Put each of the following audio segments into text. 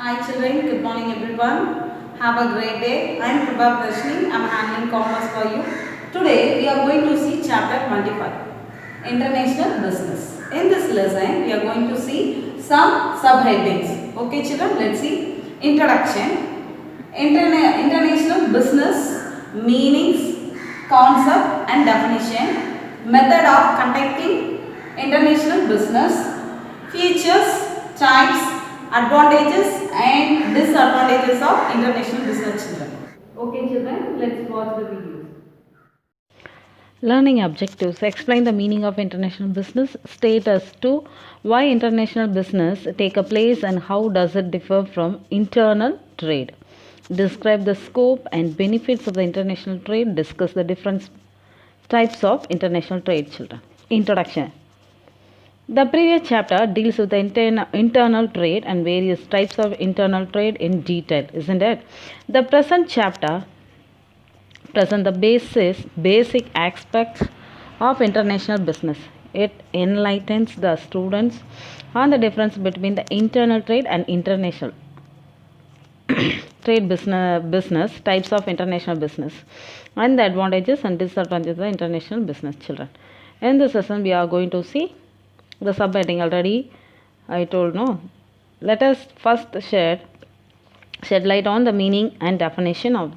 Hi children, good morning everyone. Have a great day. I am Prabha Darshini. I am handling commerce for you. Today we are going to see chapter 25, International Business. In this lesson we are going to see some subheadings. Okay children, let's see. Introduction, International Business, Meanings, Concept and Definition, Method of Conducting International Business, Features, Types, advantages and disadvantages of international business children. Okay children, let's watch the video. Learning objectives explain the meaning of international business, state as to why international business take a place and how does it differ from internal trade. Describe the scope and benefits of the international trade, discuss the different types of international trade children. Introduction. The previous chapter deals with the internal trade and various types of internal trade in detail, isn't it? The present chapter present the basic aspects of international business. It enlightens the students on the difference between the internal trade and international trade business types of international business and the advantages and disadvantages of the international business children. In this lesson we are going to see the subheading already I told no. Let us first shed light on the meaning and definition of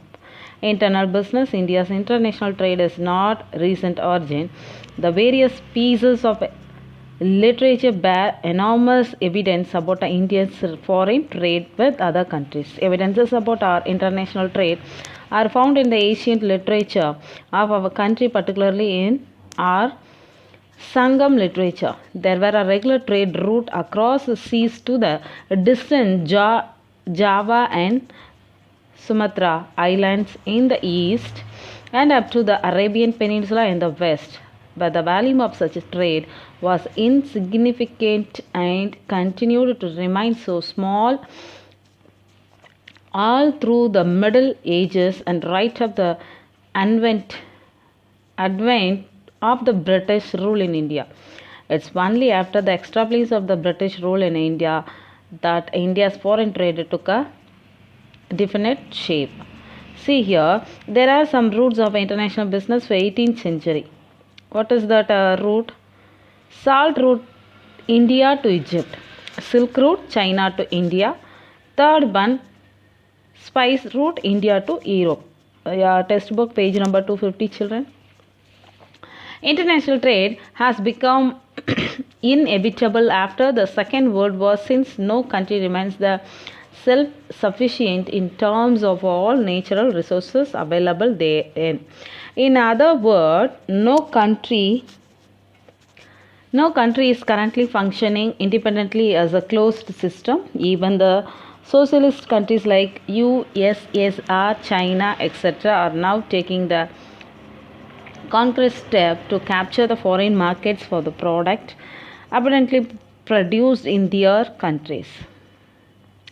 internal business. India's international trade is not recent origin. The various pieces of literature bear enormous evidence about India's foreign trade with other countries. Evidences about our international trade are found in the ancient literature of our country, particularly in our Sangam literature. There were a regular trade route across the seas to the distant Java and Sumatra islands in the east and up to the Arabian Peninsula in the west. But the volume of such trade was insignificant and continued to remain so small all through the Middle Ages and right up the advent of the British rule in India. It's only after the establishment of the British rule in India that India's foreign trade took a definite shape. See here, there are some routes of international business for 18th century. What is that route? Salt route, India to Egypt. Silk route, China to India. Third one, spice route, India to Europe. Textbook page number 250 children. International trade has become inevitable after the Second World War since no country remains the self-sufficient in terms of all natural resources available therein. In other words, no country is currently functioning independently as a closed system. Even the socialist countries like USSR, China, etc. are now taking the concrete step to capture the foreign markets for the product abundantly produced in their countries.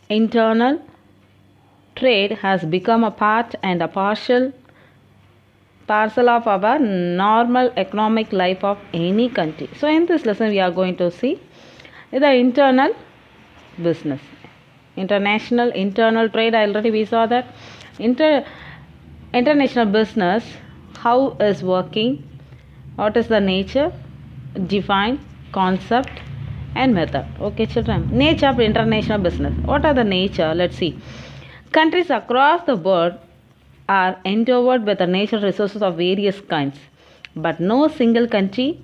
Internal trade has become a part and a parcel of our normal economic life of any country. So in this lesson we are going to see the internal business. Internal trade, already we saw that. International business, how is working, what is the nature, define, concept and method. Okay children, nature of international business. What are the nature? Let's see. Countries across the world are endowed with the natural resources of various kinds, but no single country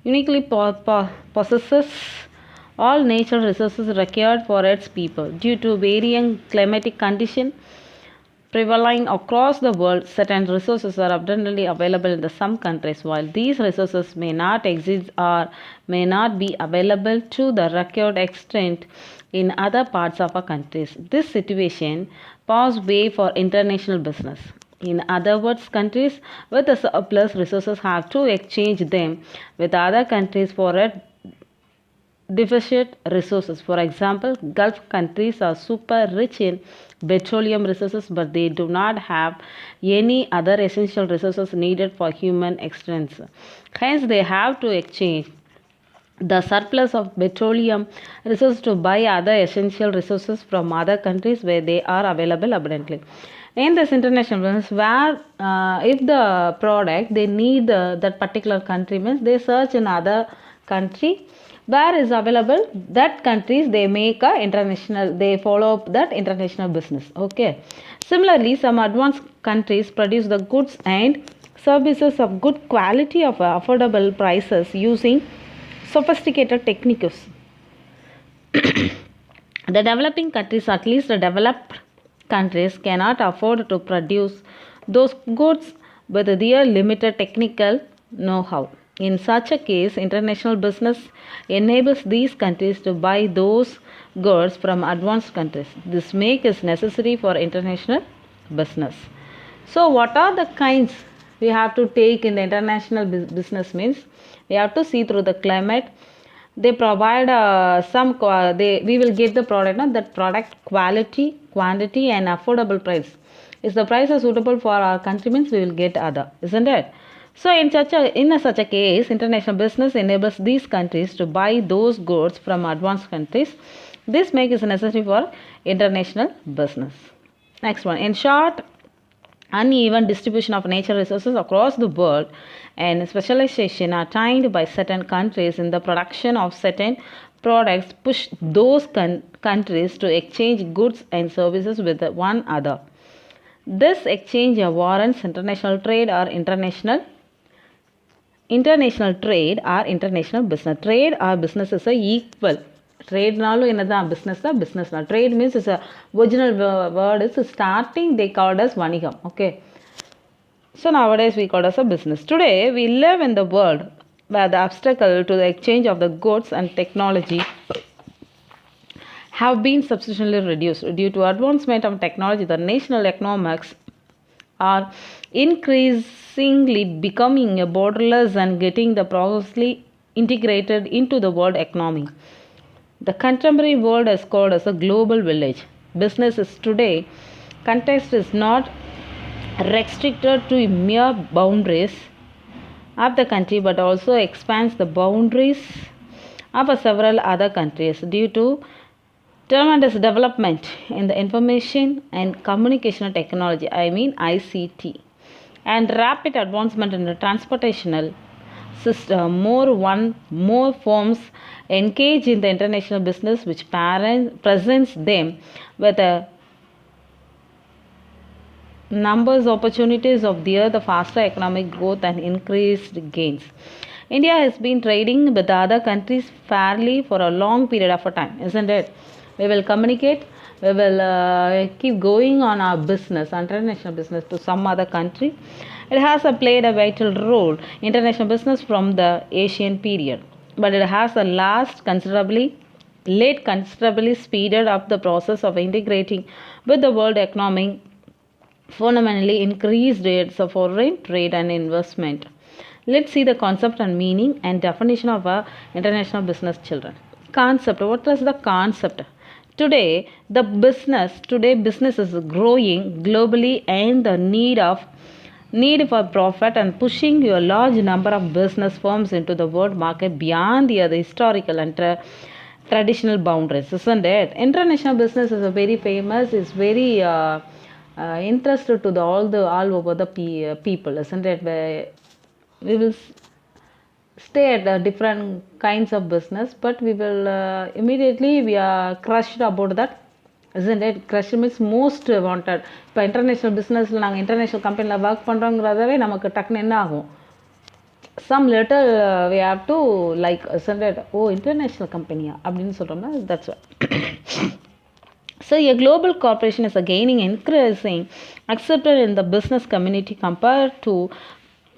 uniquely possesses all natural resources required for its people. Due to varying climatic conditions prevailing across the world, certain resources are abundantly available in some countries, while these resources may not exist or may not be available to the required extent in other parts of our countries. This situation paves way for international business. In other words, countries with a surplus resources have to exchange them with other countries for a deficit resources. For example, Gulf countries are super rich in petroleum resources, but they do not have any other essential resources needed for human existence. Hence, they have to exchange the surplus of petroleum resources to buy other essential resources from other countries where they are available abundantly. In this international business, where if the product they need that particular country means they search in other country where is available that countries they make a international they follow up that international business. Okay. Similarly, some advanced countries produce the goods and services of good quality of affordable prices using sophisticated techniques. The developing countries, at least the developed countries, cannot afford to produce those goods with their limited technical know how. In such a case, international business enables these countries to buy those goods from advanced countries. This make is necessary for international business. So, what are the kinds we have to take in the international business means we have to see through the climate. They provide we will get the product, no? That product quality, quantity and affordable price. If the price is suitable for our country means we will get other, isn't it? So in such a case, international business enables these countries to buy those goods from advanced countries. This make is necessary for international business. Next one. In short, uneven distribution of natural resources across the world and specialization attained by certain countries in the production of certain products push those countries to exchange goods and services with one another. This exchange warrants international trade or international trade or international business. Trade or business is equal. Trade nalu enadha business da business na. Trade means is a original word is starting they called as vanigam. Okay. So nowadays we call it as a business. Today we live in the world where the obstacle to the exchange of the goods and technology have been substantially reduced. Due to advancement of technology, the national economics are increasingly becoming borderless and getting the progressively integrated into the world economy. The contemporary world is called as a global village. Businesses today context is not restricted to mere boundaries of the country but also expands the boundaries of several other countries due to tremendous development in the information and communication technology, ICT, and rapid advancement in the transportational system. More firms engage in the international business which presents them with a numbers opportunities of the faster economic growth and increased gains. India has been trading with other countries fairly for a long period of time, isn't it? We will communicate, we will keep going on our business, international business to some other country. It has played a vital role international business from the Asian period, but it has considerably speeded up the process of integrating with the world economy, fundamentally increased rates of foreign trade and investment. Let's see the concept and meaning and definition of international business, children. Concept. What is the concept? Today business is growing globally and the need for profit and pushing a large number of business firms into the world market beyond the historical and traditional boundaries, isn't it? International business is a very famous, is very interested to all over the people, isn't it? Where we will stay at different kinds of business, but we will immediately we are crushed about that, isn't it? Crushed means most wanted. இப்போ international பிஸ்னஸில் நாங்கள் international கம்பெனியில் work பண்ணுறோங்கிறதவே நமக்கு டக்குன்னு என்ன ஆகும், some little we have to like isn't it? Oh, international company அப்படின்னு சொல்கிறோம்னா that's what. So a global corporation is gaining increasing accepted in the business community compared to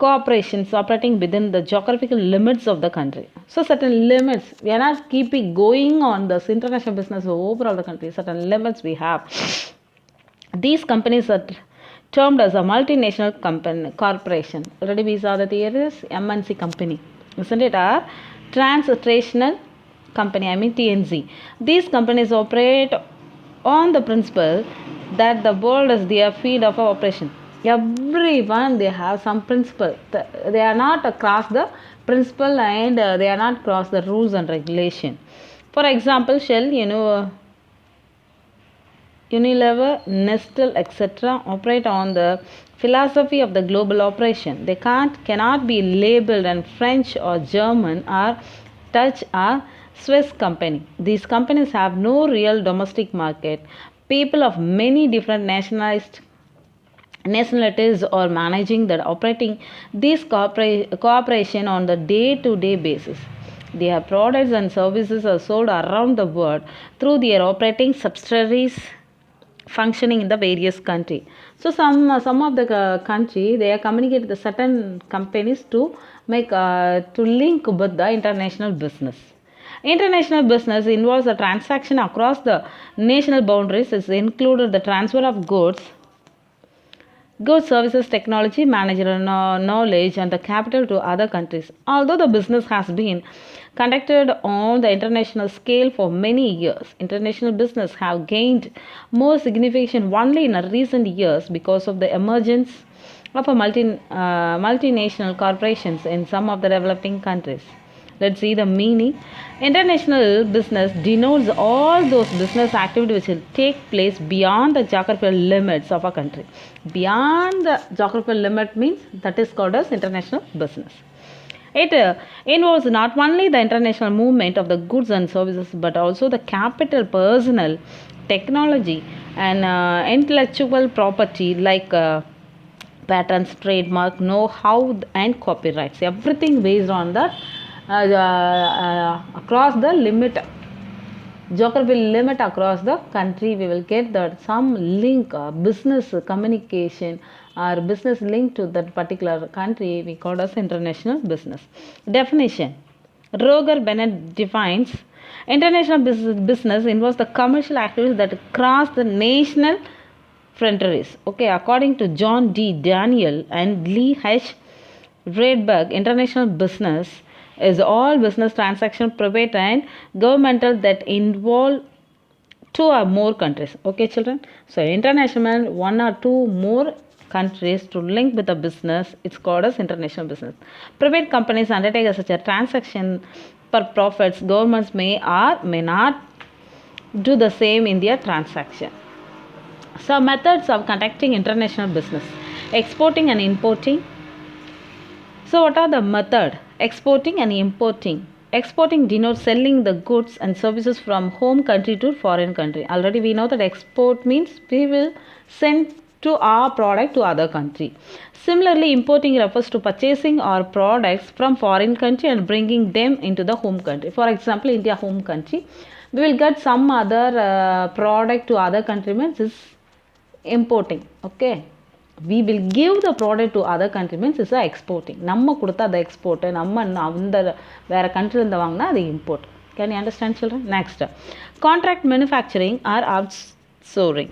corporations operating within the geographical limits of the country. So certain limits, we are not keeping going on this international business overall the country, certain limits we have. These companies are termed as a multinational corporation. Already we saw the theories, MNC company, isn't it? Or transnational company, TNC. These companies operate on the principle that the world is their field of operation. Everyone they have some principle. They are not across the principle and they are not cross the rules and regulation. For example, Shell, Unilever, Nestle, etc. operate on the philosophy of the global operation. They cannot be labeled as French or German or Dutch or Swiss company. These companies have no real domestic market. People of many different nationalities are managing that operating this cooperation on the day-to-day basis. Their products and services are sold around the world through their operating subsidiaries functioning in the various country. So some of the country they are communicating with certain companies to make to link with the international business. International business involves a transaction across the national boundaries. It included the transfer of goods, services, technology, managerial knowledge, and the capital to other countries. Although the business has been conducted on the international scale for many years, international business have gained more significance only in recent years because of the emergence of multinational corporations in some of the developing countries. Let's see the meaning. International business denotes all those business activities which will take place beyond the geographical limits of a country. Beyond the geographical limit means that is called as international business. It involves not only the international movement of the goods and services but also the capital, personnel, technology, and intellectual property like patents, trademark, know-how, and copyrights. Everything based on the across the limit, geographical limit across the country, we will get that some link, business communication or business link to that particular country, we call as international business. Definition. Roger Bennett defines international business involves the commercial activities that cross the national frontiers. Okay, according to John D. Daniel and Lee H. Redberg, international business is all business transactions, private and governmental, that involve two or more countries. Okay, children. So international, one or two more countries to link with the business, it's called as international business. Private companies undertake such a transaction for profits. Governments may or may not do the same in their transaction. So methods of conducting international business: exporting and importing. So what are the method? Exporting and importing. Exporting denotes selling the goods and services from home country to foreign country. Already we know that export means we will send to our product to other country. Similarly, importing refers to purchasing our products from foreign country and bringing them into the home country. For example, India home country, we will get some other product to other country means is importing. Okay. We will give the product to other country means is exporting. நம்ம கொடுத்தா அது export, நம்ம அந்த வேற countryல இருந்து வாங்கினா அது import. Can you understand, children? Next, contract manufacturing or outsourcing.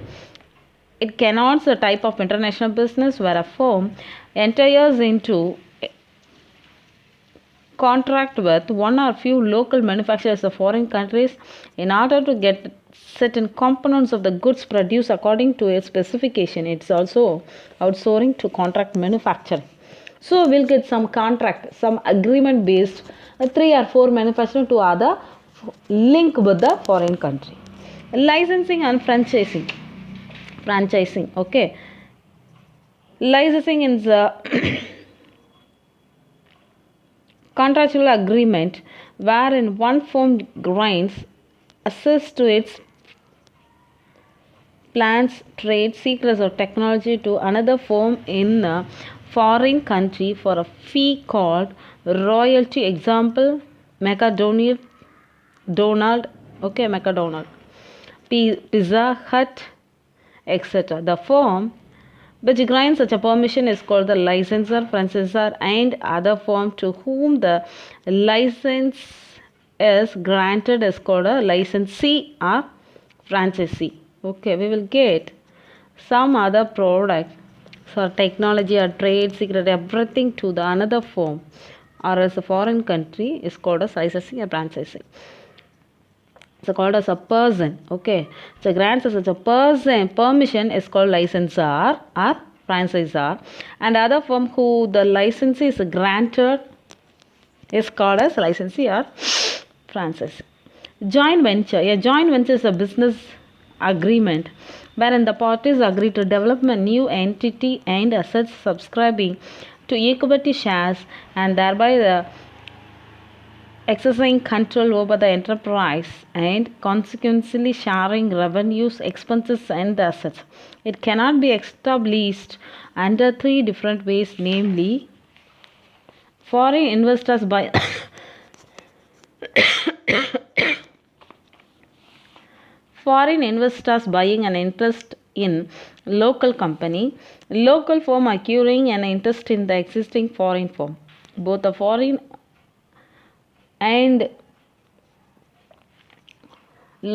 It connotes a type of international business where a firm enters into contract with one or few local manufacturers of foreign countries in order to get certain components of the goods produced according to its specification. It's also outsourcing to contract manufacturing. So we'll get some contract, some agreement based 3 or 4 manufacturing to other link with the foreign country. Licensing and franchising. Okay. Licensing is a contractual agreement wherein one firm grants access to its plans, trade secrets, or technology to another firm in a foreign country for a fee called royalty. Example: McDonald, Pizza Hut, etc. The firm which grants such a permission is called the licensor, franchisor, and other firm to whom the license is granted is called a licensee or franchisee. Okay, we will get some other product, so technology or trade secret, everything to the another firm or as a foreign country is called as licensing or franchising. It's called as a person. Okay, so grants as a person permission is called licensor or franchisor, and other firm who the license is granted is called as licensee or franchisee. Joint venture. A joint venture is a business agreement wherein the parties agree to develop a new entity and assets subscribing to equity shares and thereby the exercising control over the enterprise and consequently sharing revenues, expenses, and the assets. It cannot be established under three different ways, namely foreign investors by foreign investors buying an interest in local company, local firm acquiring an interest in the existing foreign firm. Both the foreign and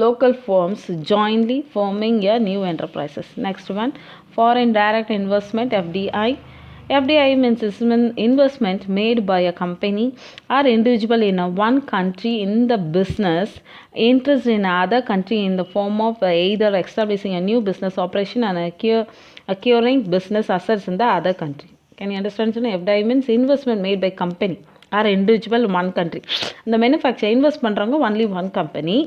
local firms jointly forming a new enterprises. Next one, foreign direct investment, FDI. FDI means investment made by a company or individual in one country in the business interest in other country in the form of either establishing a new business operation and acquiring business assets in the other country. Can you understand? FDI means investment made by company or individual in one country. The manufacturer invest பண்றாங்க only one company.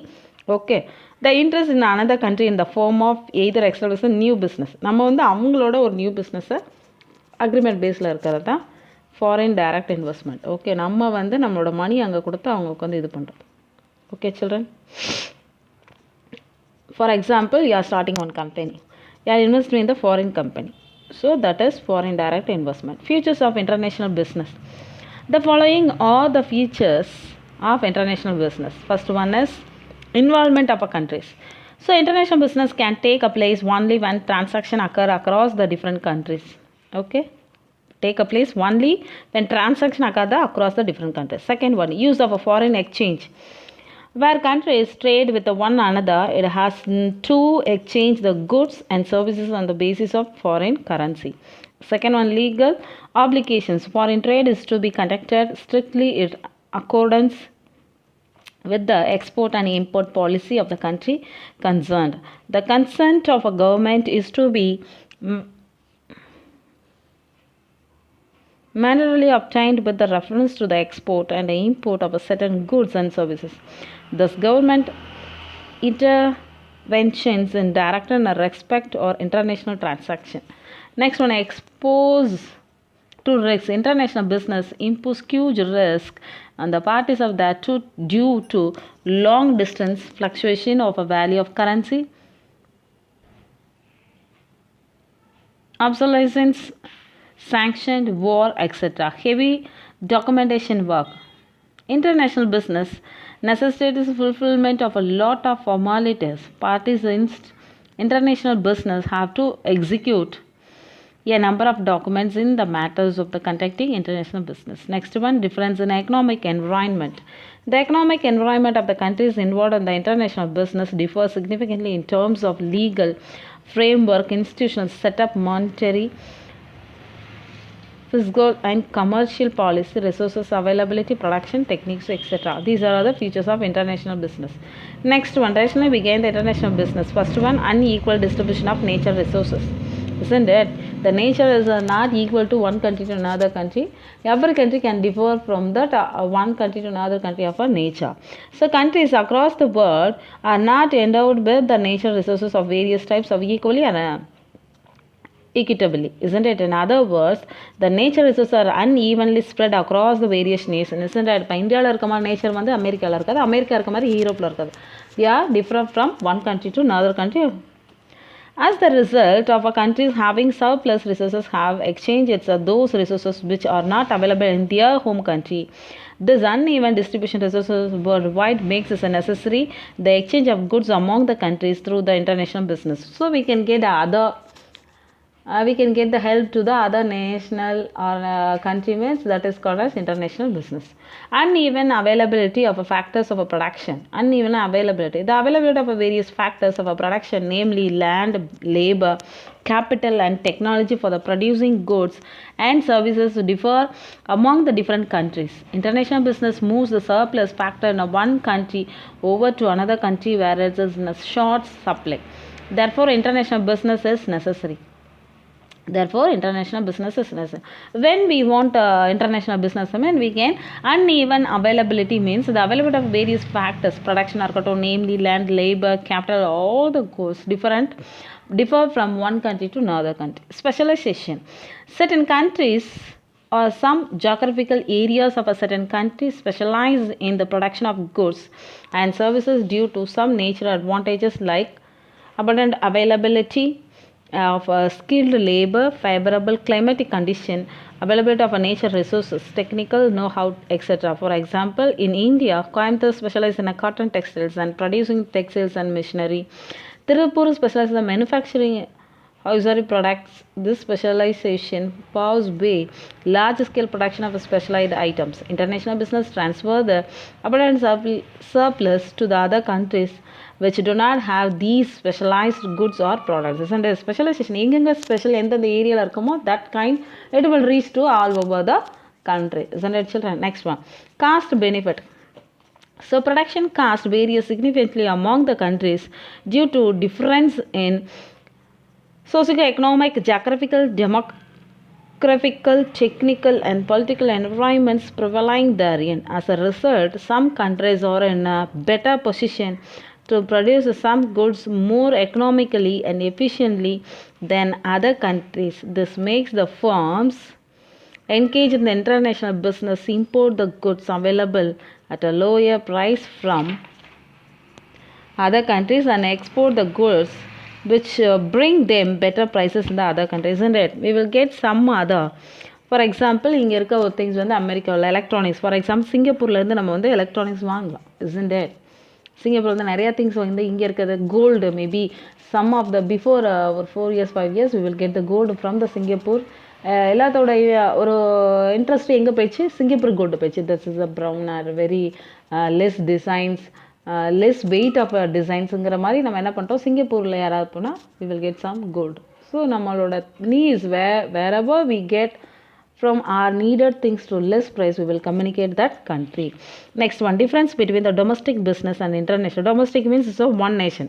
Okay. The interest in another country in the form of either establishing new business. நம்ம வந்து அவங்களோட ஒரு new பிஸ்னஸை agreement பேஸில் இருக்கிறது தான் foreign direct investment. Okay, நம்ம வந்து நம்மளோட மணி அங்கே கொடுத்து அவங்களுக்கு வந்து இது பண்ணுறோம். Okay children, for example you are starting one company, you are investing in the foreign company. So that is foreign direct investment. Features of international business. The following are the features of international business. First one is involvement of a countries. So international business can take a place only when transaction occur across the different countries. Okay, take a place only when transaction occur across the different countries. Second one, use of a foreign exchange. Where countries trade with one another, it has to exchange the goods and services on the basis of foreign currency. Second one, legal obligations. Foreign trade is to be conducted strictly in accordance with the export and import policy of the country concerned. The consent of a government is to be mandatorily obtained with the reference to the export and the import of a certain goods and services. Thus, government interventions in direct and respect or international transaction. Next one, expose to risk. International business impose huge risk on the parties of that due to long distance fluctuation of a value of currency, obsolescence, sanctioned war, etc. Heavy documentation work. International business necessitates fulfillment of a lot of formalities. Parties in international business have to execute a number of documents in the matters of the conducting international business. Next one, difference in economic environment. The economic environment of the countries involved in the international business differs significantly in terms of legal framework, institutional setup, monetary, fiscal and commercial policy, resources availability, production techniques, etc. These are the features of international business. Next one, rationally began the international business. First one, unequal distribution of nature resources. Isn't it? The nature is not equal to one country to another country. Every country can differ from that one country to another country of a nature. So countries across the world are not endowed with the nature resources of various types of equally and equitably, isn't it? In other words, the nature resources are unevenly spread across the various nations, isn't it? இப்போ இந்தியாவில் இருக்க மாதிரி nature வந்து அமெரிக்காவில் இருக்காது, America இருக்க மாதிரி யூரோப்பில் இருக்காது. They are different from one country to another country. As the result of a country's having surplus resources have exchanged it's those resources which are not available in their home country. This uneven distribution of resources worldwide makes it necessary the exchange of goods among the countries through the international business. So we can get the help to the other national or countrymen, that is called as international business. Uneven availability of a factors of a production. Uneven availability. The availability of a various factors of a production, namely land, labor, capital and technology for the producing goods and services differ among the different countries. International business moves the surplus factor in one country over to another country where it is in a short supply. Therefore, international business is necessary. Therefore, international business is necessary. When we want international business, I mean, we can uneven availability means the availability of various factors, production, namely land, labor, capital, all the goods differ from one country to another country. Specialization. Certain countries or some geographical areas of a certain country specialize in the production of goods and services due to some natural advantages like abundant availability of skilled labor, favorable climatic condition, availability of nature resources, technical know-how, etc. For example, in India, Coimbatore specializes in cotton textiles and producing textiles and machinery. Tirupur specializes in manufacturing hosiery products. This specialization paves way large-scale production of specialized items. International business transfer the abundant surplus to the other countries which do not have these specialized goods or products. Isn't it? Specialization எங்கெங்க special எந்தெந்த ஏரியாவில் இருக்குமோ that kind it will reach to all over the country. Isn't it, children? Next one, cost benefit. So production cost varies significantly among the countries due to difference in socio-economic, geographical, demographical, technical and political environments prevailing therein. As a result, some countries are in a better position to produce some goods more economically and efficiently than other countries. This makes the firms engaged in the international business import the goods available at a lower price from other countries and export the goods which bring them better prices in the other countries, isn't it? We will get some other. For example, இங்கே இருக்க ஒரு things வந்து அமெரிக்காவில் electronics, for example சிங்கப்பூர்லேருந்து நம்ம வந்து electronics வாங்கலாம், isn't it? Singapore வந்து நிறையா திங்ஸ் வந்து இங்கே இருக்கிறது gold maybe some of the before ஒரு 4 years 5 years we will get the gold from the Singapore. எல்லாத்தோட ஒரு இன்ட்ரெஸ்ட் எங்கே போயிடுச்சு, சிங்கப்பூர் கோல்டு போயிடுச்சு. This is a brown or very less designs, less weight of டிசைன்ஸுங்கிற மாதிரி நம்ம என்ன பண்ணுறோம், சிங்கப்பூரில் யாராவது போனால் we will get some gold. So நம்மளோட knees wherever we get from our needed things to less price, we will communicate that country. Next one, difference between the domestic business and international. Domestic means it's of one nation,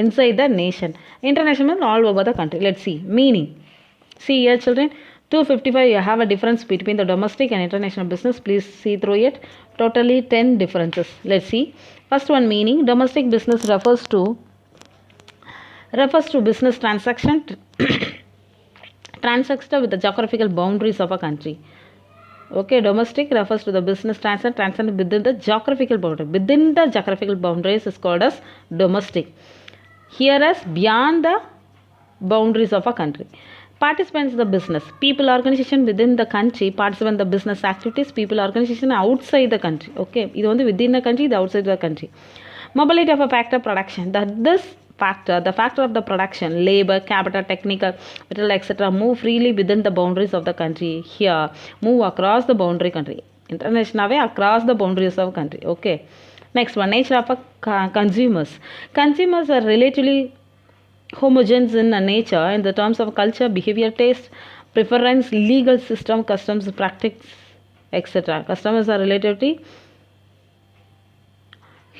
inside the nation. International means all over the country. Let's see meaning. See here, children, 255 you have a difference between the domestic and international business. Please see through it. Totally 10 differences. Let's see. First one, meaning. Domestic business refers to business transaction transacted with the geographical boundaries of a country. Okay, domestic refers to the business transacted within the geographical boundary. Within the geographical boundaries is called as domestic. Here as beyond the boundaries of a country. Participants in the business. People organization within the country participate in the business activities. People organization outside the country. Okay, இது வந்து within the country, the outside the country. Mobility of a factor production. The factor of the production, labor, capital, technical, material, etc. move freely within the boundaries of the country. Here, move across the boundary country. International way across the boundaries of country. Okay. Next one, nature of a consumers. Consumers are relatively homogeneous in nature in the terms of culture, behavior, taste, preference, legal system, customs, practice, etc. Customers are relatively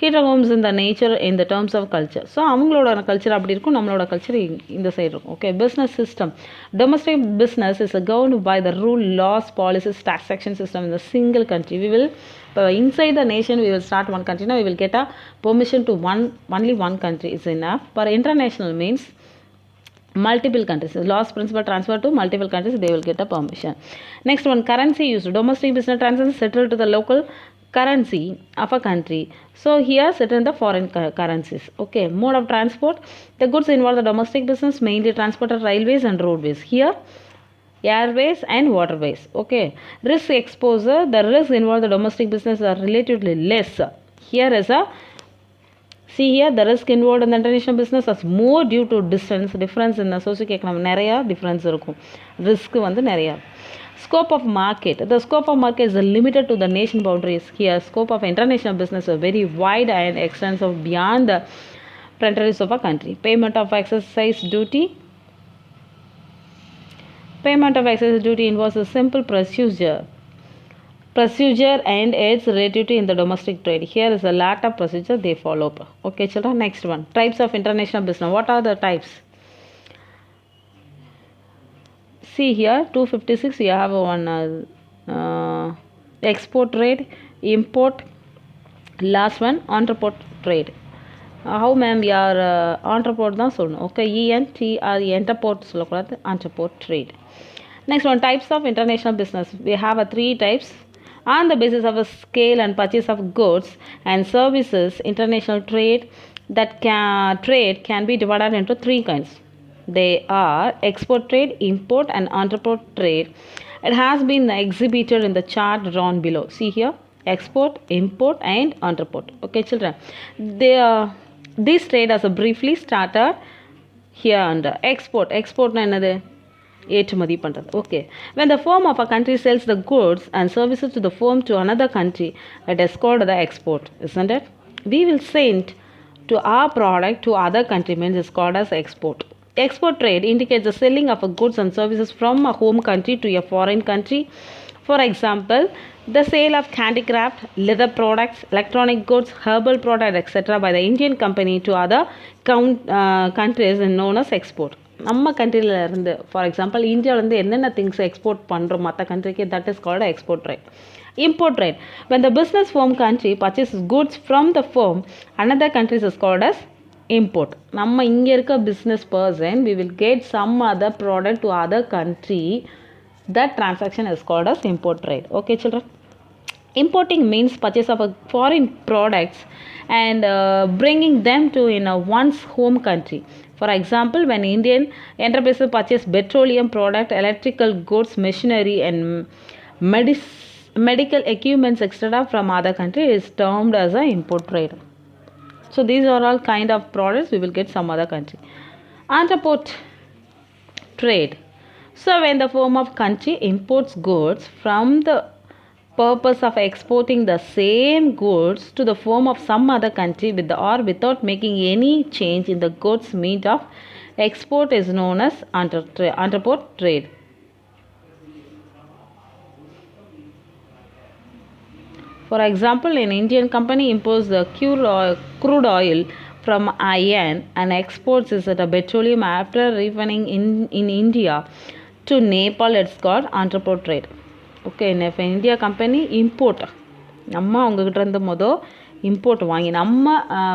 heterogeneous in the nature in the terms of culture. So அவங்களோட culture அப்படி இருக்கும், நம்மளோட culture இந்த side இருக்கும். Okay, business system. Domestic business is governed by the rule, laws, policies, taxation system in the single country. We will inside the nation we will start one country. Now we will get a permission to only one country is enough. For international means multiple countries. Laws principle transfer to multiple countries, they will get a permission. Next one, currency used. Domestic business transactions settled to the local currency of a country. So here set in the foreign currencies. Okay, mode of transport. The goods involve the domestic business mainly transported railways and roadways. Here airways and waterways. Okay, risk exposure. The risk involved the domestic business are relatively less. Here is a see here the risk involved in the international business is more due to difference in the socio-economic நிறைய difference இருக்கும், risk வந்து நிறைய. Scope of market. The scope of market is limited to the nation boundaries. Here, scope of international business is very wide and extensive beyond the frontiers of a country. Payment of excise duty. Payment of excise duty involves a simple procedure and its relativity in the domestic trade. Here is a lot of procedure they follow. Okay, children. Next one. Types of international business. What are the types? See here 256 you have one export trade, import, last one entrepot trade. How ma'am we are entrepot தான் சொல்லணும். Okay, ENTR entrepot சொல்லக்கூடாது, entrepot trade. Next one, types of international business. We have 3 types. On the basis of a scale and purchase of goods and services, international trade can be divided into 3 kinds. They are export trade, import and entrepot trade. It has been exhibited in the chart drawn below. See here, export, import and entrepot. Okay children, this trade as a briefly started here under export. Export na enadhu? ஏற்றுமதி பண்ணுறது. Okay, when the firm of a country sells the goods and services to the firm to another country, it is called the export, isn't it? We will send to our product to other country means it's called as export. Export trade indicates the selling of goods and services from a home country to a foreign country. For example, the sale of handicraft, leather products, electronic goods, herbal products, etc. by the Indian company to other countries is known as export. நம்ம கண்ட்ரியில் இருந்து, for example இந்தியாவிலேருந்து என்னென்ன things export பண்ணுறோம் மற்ற கண்ட்ரிக்கு, that is called export trade. Import trade, when the business firm country purchases goods from the firm another countries is called as import. நம்ம இங்கே இருக்க business person we will get some other product to other country, that transaction is called as import trade. Okay children, importing means purchase of a foreign products and bringing them to one's home country. For example, when Indian enterprises purchase petroleum product, electrical goods, machinery and medical equipments etc. from other country is termed as a import trade. So these are all kind of products we will get some other country. Entrepot trade. So when the firm of country imports goods from the purpose of exporting the same goods to the firm of some other country with or without making any change in the goods meant of export is known as entrepot trade. For example, an Indian company imports the crude oil from Iran and exports it as petroleum after refining in India to Nepal. It's called entrepot trade. Okay, if India company import, நம்ம அவங்ககிட்ட இருந்து import வாங்கி நம்ம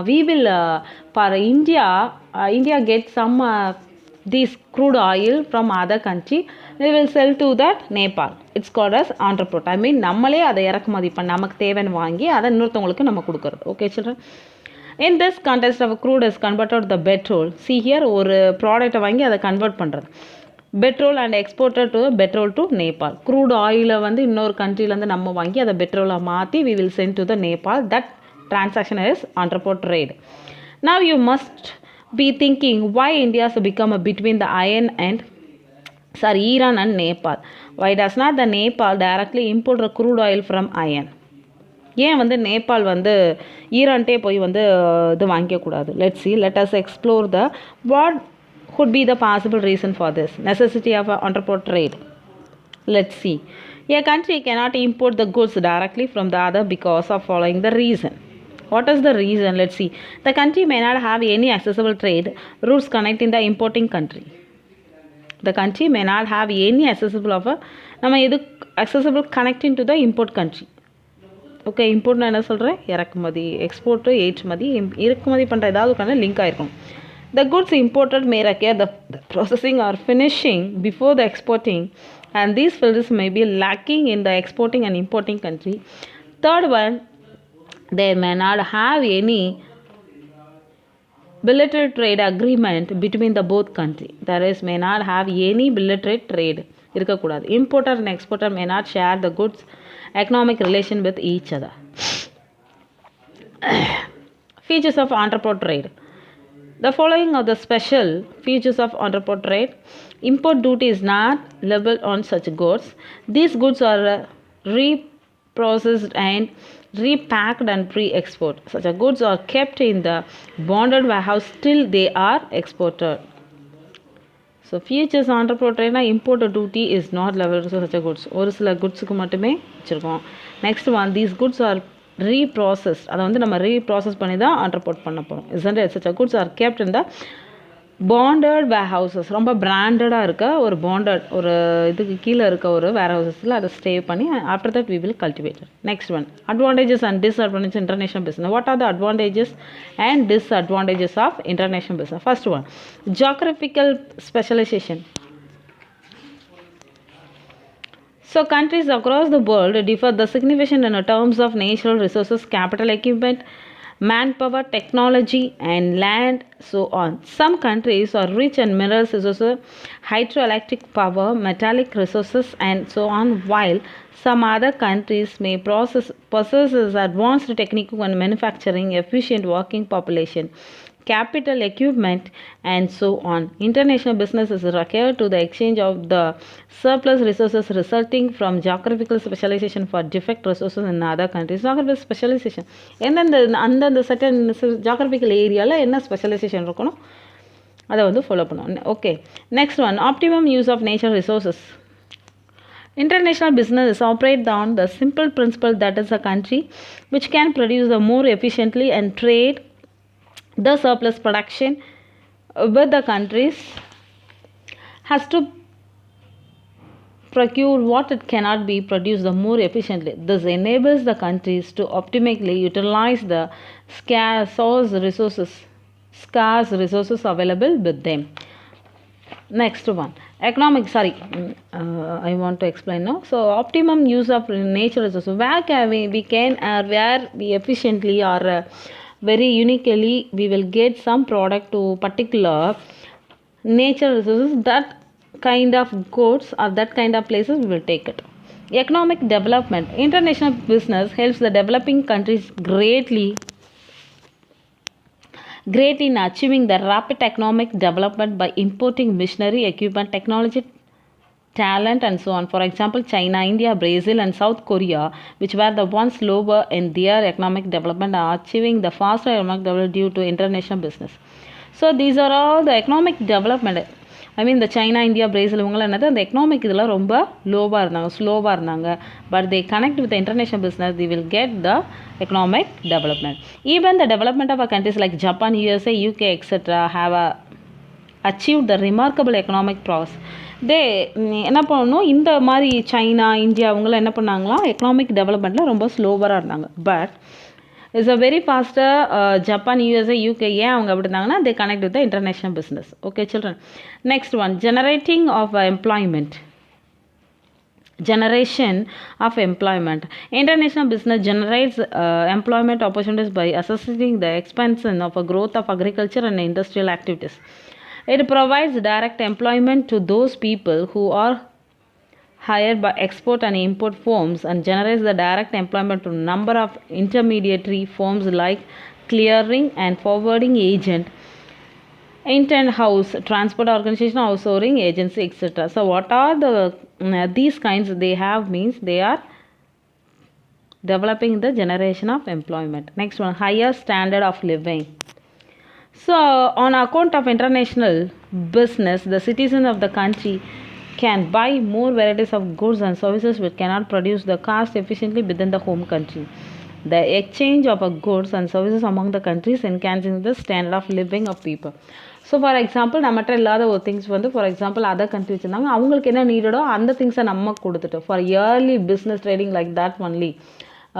we will for India get some this crude oil from other country, we will sell to that Nepal. It's called as entrepot. I mean நம்மளே அதை இறக்குமதி பண்ண நமக்கு தேவைன்னு வாங்கி அதை இன்னொருத்தவங்களுக்கு நம்ம கொடுக்கறது. Okay children, in this context of crude is converted to the petrol. See here, ஒரு ப்ராடக்ட்டை வாங்கி அதை கன்வெர்ட் பண்ணுறது petrol and exported to petrol to Nepal. Crude oil வந்து இன்னொரு கண்ட்ரிலேருந்து நம்ம வாங்கி அதை பெட்ரோலாக மாற்றி we will send to the Nepal. That transaction is entrepot trade. Now you must be thinking why India has become between the Iran and Nepal. Why does not the Nepal directly import the crude oil from Iran? ஏன் வந்து நேபாள் வந்து ஈரான்ட்டே போய் வந்து இது வாங்கிக்கக்கூடாது? Let's see, let us explore the what could be the possible reason for this necessity of entrepot trade. Let's see. A country cannot import the goods directly from the other because of following the reason. What is the reason? Let's see. The country may not have any accessible trade routes connecting the importing country. The country may not have any accessible connecting to the import country. Okay, import na enna solren? இறக்குமதி, export, ஏற்றுமதி, இறக்குமதி பண்ற ஏதாவது ஒரு link ஆயிருக்கும். The goods imported may require the processing or finishing before the exporting, and these fields may be lacking in the exporting and importing country. Third one, they may not have any bilateral trade agreement between the both country. That is, may not have any bilateral trade. இருக்கக்கூடாது. Importer and exporter may not share the goods economic relation with each other. Features of entrepot trade. The following are the special features of entrepot trade. Import duty is not levied on such goods. These goods are reprocessed and repacked and pre-export. Such goods are kept in the bonded warehouse till they are exported. So features entrepot trade, import duty is not levied on such goods. ஒரு சில goodsக்கு மட்டுமே வச்சிருக்கோம். Next one, these goods are reprocessed. அதை வந்து நம்ம reprocess பண்ணி தான் entrepot பண்ண போறோம். Isn't it? Such goods are kept in the bonded warehouses ரொம்ப பிராண்டடாக இருக்க ஒரு பாண்டட் ஒரு இதுக்கு கீழே இருக்க ஒரு வேர்ஹவுசஸில் அதை ஸ்டே பண்ணி after that we will cultivate. Next one advantages and disadvantages international business. What are the advantages and disadvantages of international business? First one geographical specialization. So countries across the world differ the significant in terms of natural resources, capital equipment, manpower, technology and land, so on. Some countries are rich in mineral resources, hydroelectric power, metallic resources and so on, while some other countries may possess advanced technical and manufacturing, efficient working population, capital equipment and so on. International business is required to the exchange of the surplus resources resulting from geographical specialization for defect resources in other countries. Geographical specialization எந்தெந்த certain geographical ஏரியாவில் என்ன specialisation இருக்கணும் அதை வந்து follow பண்ணுவோம். Okay, next one optimum use of nature resources. International business operates on the simple principle that is a country which can produce the more efficiently and trade the surplus production with the countries has to procure what it cannot be produced the more efficiently. This enables the countries to optimally utilize the scarce resources available with them. Next one, economic, I want to explain now. So optimum use of nature resources, where we efficiently or very uniquely we will get some product to particular nature resources, that kind of goods or that kind of places we will take it. Economic development. International business helps the developing countries greatly in achieving the rapid economic development by importing machinery, equipment, technology, talent and so on. For example, China, India, Brazil and South Korea, which were the ones slower in their economic development, are achieving the faster economic development due to international business. So these are all the economic development. I mean the China, India, Brazil இவங்களாம் என்னது அந்த economic இதெல்லாம் ரொம்ப ஸ்லோவாக இருந்தாங்க. But they connect with the international business, they will get the economic development. Even the development of countries like Japan, USA, UK, etc. have achieved the remarkable economic progress. என்ன பண்ணணும், இந்த மாதிரி சைனா, இந்தியா அவங்களாம் என்ன பண்ணாங்களாம், economic டெவலப்மெண்ட்டில் ரொம்ப ஸ்லோவராக இருந்தாங்க. But it's a very ஃபாஸ்ட்டாக Japan, USA, UK. ஏன் அவங்க அப்படி இருந்தாங்கன்னா they connect with the international business. Okay children, next one, generation of employment. International business generates employment opportunities by assisting the expansion of a growth of agriculture and industrial activities. It provides direct employment to those people who are hired by export and import firms and generates the direct employment to number of intermediary firms like clearing and forwarding agent, intent house, transport organization, outsourcing agency, etc. So what are these kinds they have means they are developing the generation of employment. Next one, higher standard of living. So on account of international business, the citizens of the country can buy more varieties of goods and services which cannot produce the cost efficiently within the home country. The exchange of goods and services among the countries enhancing the standard of living of people. So for example நம்மகிட்ட இல்லாத ஒரு things வந்து for example other country வச்சுருந்தாங்க, அவங்களுக்கு என்ன நீடடோ அந்த திங்ஸை நம்ம கொடுத்துட்டு for early business trading like that only.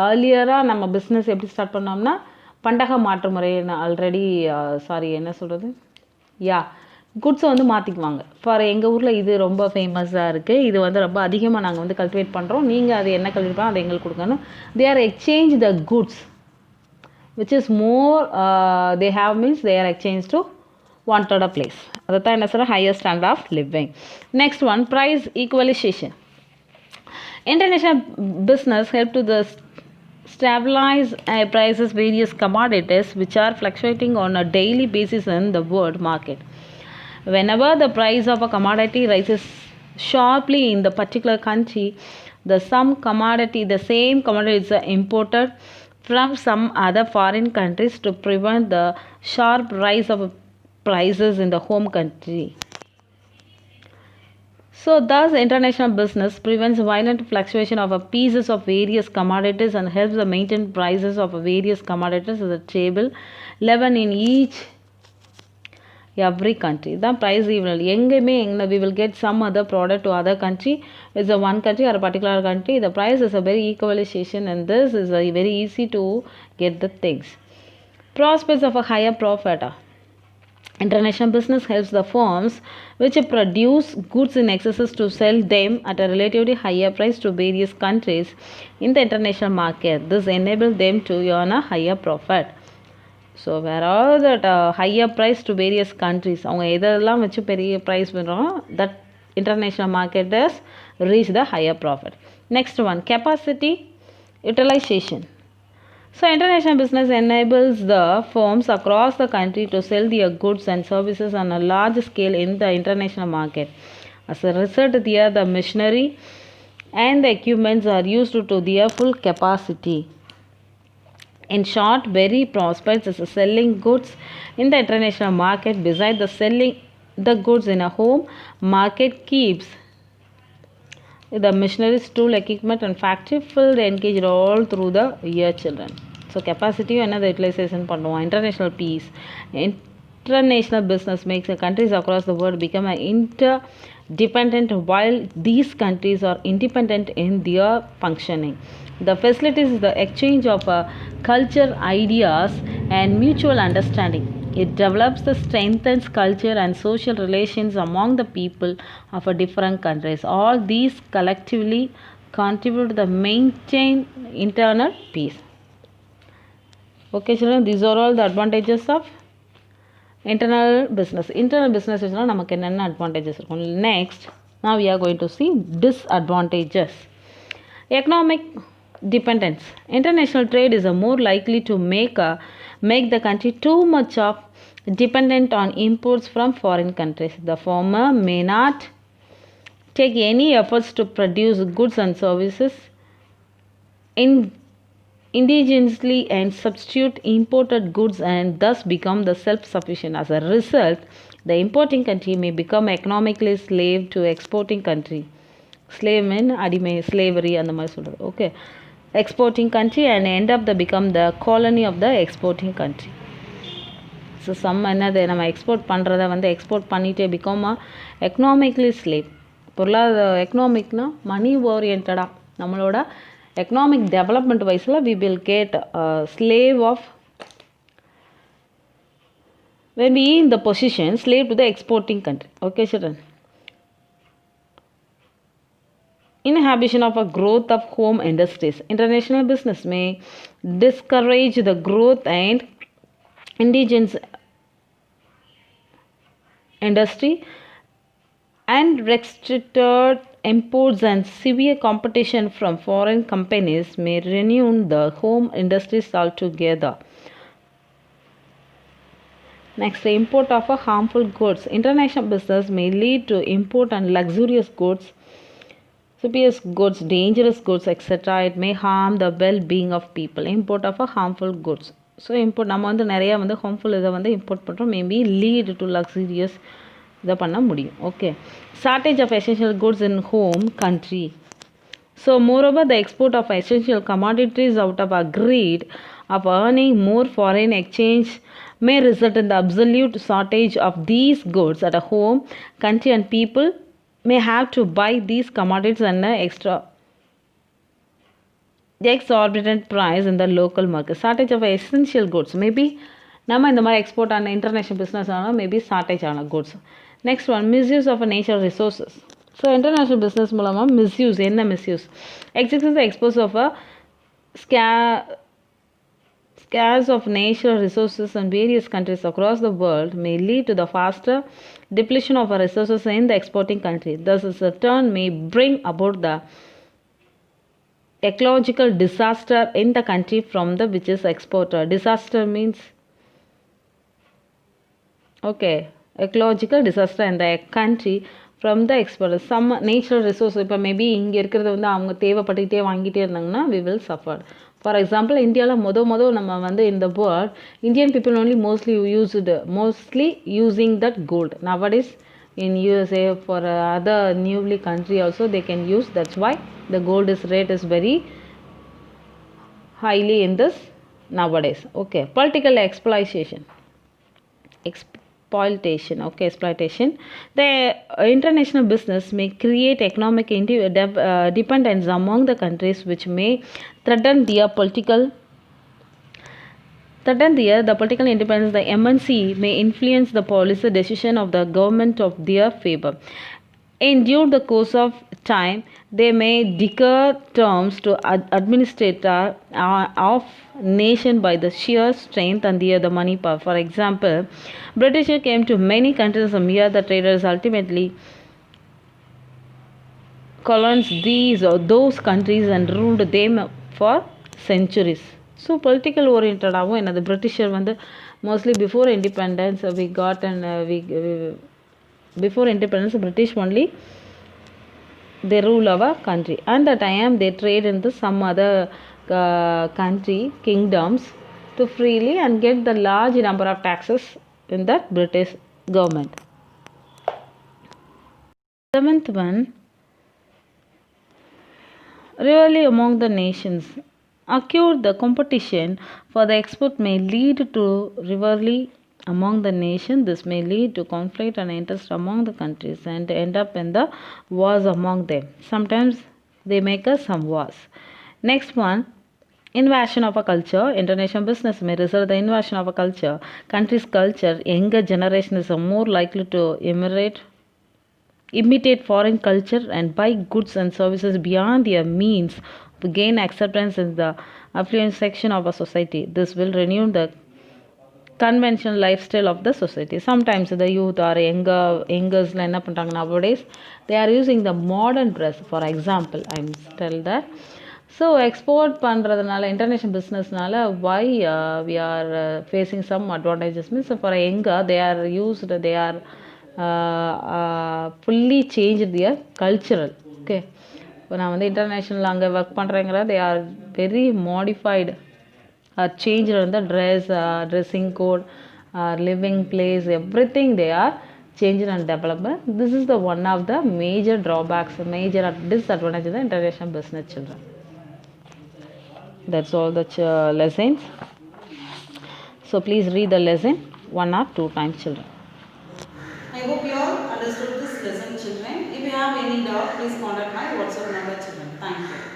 ஏர்லியராக நம்ம பிஸ்னஸ் எப்படி ஸ்டார்ட் பண்ணோம்னா பண்டக மாற்று முறை ஆல்ரெடி குட்ஸை வந்து மாற்றிக்குவாங்க. ஃபார் எங்கள் ஊரில் இது ரொம்ப ஃபேமஸாக இருக்குது, இது வந்து ரொம்ப அதிகமாக நாங்கள் வந்து கல்டிவேட் பண்ணுறோம், நீங்கள் அது என்ன கல்டிவேட் பண்ணோம் அதை எங்களுக்கு கொடுக்கணும். They are exchange the goods which is more they have means they are exchange to wanted a place. அதை தான் என்ன சொல்கிறேன், higher standard of living. Next one, price equalization. International business help to the stabilize prices various commodities which are fluctuating on a daily basis in the world market. Whenever the price of a commodity rises sharply in the particular country, the same commodity is imported from some other foreign countries to prevent the sharp rise of prices in the home country. So thus international business prevents violent fluctuation of pieces of various commodities and helps to maintain prices of various commodities at a stable level in each every country. The price even எங்கேயுமே we will get some other product to other country. It's a one country or a particular country. The price is a very equalization, and this is a very easy to get the things. Prospects of a higher profit. International business helps the firms which produce goods in excess to sell them at a relatively higher price to various countries in the international market. This enables them to earn a higher profit. So where all that higher price to various countries, அவங்க எதெல்லாம் வச்சு பெரிய price பண்ணுறோம், that international market has reached the higher profit. Next one, capacity utilization. So international business enables the firms across the country to sell their goods and services on a large scale in the international market. As a result, there the machinery and the equipments are used to their full capacity. In short, very prospects is selling goods in the international market. Besides the selling the goods in a home market keeps the machineries, tool, equipment and factory filled engaged all through the year, children. So capacity another utilization பண்ணுவோம். International peace. International business makes the countries across the world become interdependent while these countries are independent in their functioning. The facilitates the exchange of culture, ideas and mutual understanding. It develops the strengthens culture and social relations among the people of different countries. All these collectively contribute to the maintain internal peace. Okay children, these are all the advantages of internal business. Internal business is நமக்கு என்னென்ன advantages இருக்கும். Next, now we are going to see disadvantages. Economic dependence. International trade is more likely to make the country too much of dependent on imports from foreign countries. The former may not take any efforts to produce goods and services indigenously and substitute imported goods and thus become the self-sufficient. As a result, the importing country may become economically slave to exporting country. Slave mean அடிமை, slavery அந்த மாதிரி சொல்கிறது. Okay. Exporting country and end up the become the colony of the exporting country. So some என்னது நம்ம export பண்ணுறத வந்து export பண்ணிகிட்டே BCom economically slave. பொருளாதார எக்கனாமிக்னா மணி ஓரியன்டாக நம்மளோட எக்கனாமிக் டெவலப்மெண்ட் வைஸில் we will get a slave of when we in the position slave to the exporting country. Okay children. Inhibition of a growth of home industries. International business may discourage the growth and indigenous industry and restricted imports and severe competition from foreign companies may ruin the home industries altogether. Next, the import of a harmful goods. International business may lead to import and luxurious goods, spurious goods, dangerous goods, etc. It may harm the well-being of people. Import of a harmful goods. So import நம்ம வந்து நிறைய வந்து harmful இதை வந்து import பண்ணுறோம். Maybe lead to luxurious இதை பண்ண முடியும். Okay. Shortage of essential goods in home country. So moreover, the export of essential commodities out of a greed of earning more foreign exchange may result in the absolute shortage of these goods at a home country and people may have to buy these commodities at an exorbitant price in the local market. Shortage of essential goods. Maybe நம்ம இந்த மாதிரி export ஆன international business ஆனால் maybe shortage ஆன goods. Next one, misuse of natural resources. So international business மூலமாக misuse என்ன misuse? Existence expose of a scarce of natural resources in various countries across the world may lead to the faster depletion of our resources in the exporting country. Thus, a turn may bring about the ecological disaster in the country from the which is exporter. Disaster means okay, ecological disaster in the country from the exporter. Some natural resource இப்போ maybe இங்கே இருக்கிறது வந்து அவங்க தேவைப்பட்டுக்கிட்டே வாங்கிட்டே இருந்தாங்கன்னா we will suffer. For example, இந்தியாவில் மொதல் நம்ம வந்து in the world, Indian people only mostly using that gold. Nowadays in USA for other newly country also they can use. That's why the gold rate is very highly in this nowadays. Okay, political exploitation. exploitation. Okay, exploitation. The international business may create economic dependence among the countries, which may threaten their political the political independence. The MNC may influence the policy decision of the government of their favor. In due the course of time, they may declare terms to administrator of nation by the sheer strength and the money power. For example, British came to many countries from here. The traders ultimately colonized these or those countries and ruled them for centuries. So political oriented ஆகும் என்னது Britisher வந்து mostly before independence we got and before independence British only they rule our country, and the time they trade into some other country kingdoms to freely and get the large number of taxes in the British government. Seventh one, rivalry among the nations. Acute the competition for the export may lead to rivalry among the nation. This may lead to conflict and interest among the countries and end up in the wars among them. Sometimes they make us some wars. Next one, invasion of a culture. International business may result the invasion of a culture. Country's culture, younger generation is more likely to imitate foreign culture and buy goods and services beyond their means to gain acceptance in the affluent section of a society. This will renew the conventional lifestyle of the society. Sometimes the youth or youngers என்ன பண்றாங்க nowadays, they are using the modern dress. For example, I'm tell that. So export பண்றதுனால international businessனால why we are facing some advantages means for younger they are used, they are fully changed their cultural. Okay, இப்போ நான் வந்து international அங்கே work பண்ணுறேங்கிற they are very modified or changed in the dress, dressing code, living place, everything they are changed and developed. This is the one of the major drawbacks, major disadvantages of the international business, children. That's all the lessons. So please read the lesson 1 or 2 times, children. I hope you all understood this lesson, children. If you have any doubt, please contact my WhatsApp number, children. Thank you.